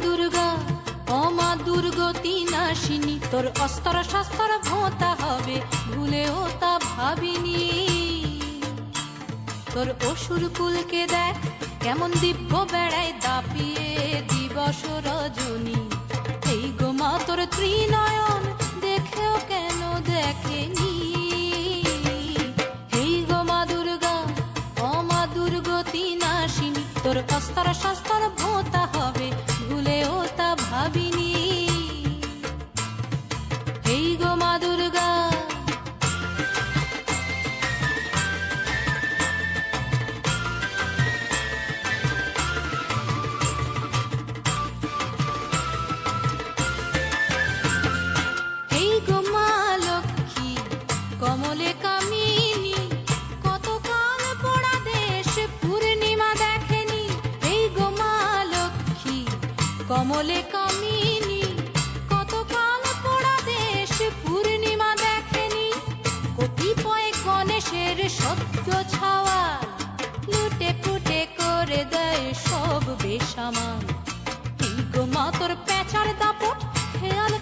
দুর্গা ও মা দুর্গতি নাশিনী, তোর অস্তর শাস্তর ভোঁতা হবে ভুলেও তা ভাবিনি। তোর অসুর কুলকে দেখ কেমন দিব্য বেড়ায় দাপিয়ে দিবস রজনী। এই গো মা তোর ত্রিনয়ন দেখেও কেন দেখেনি। এই গো মা দুর্গা ও মা দুর্গতি নাশিনী, তোর অস্তর শাস্তর ভোঁতা হবে ভুলেও তা ভাবিনি। এই গো মা দুর্গা। এই গো মা লক্ষ্মী কমলে কামিনী, কতকাল পোড়া দেশ পূর্ণিমা দেখেনি। এই গো মা লক্ষ্মী কমলে কামিনী, কতকাল পোড়া দেশ পূর্ণিমা দেখেনি। কতিপয় গণেশের সত্য ছাওয়া লুটে পুটে করে দেয় সব বেসামাল। এই গো মা তোর পেঁচার দাপট খেয়াল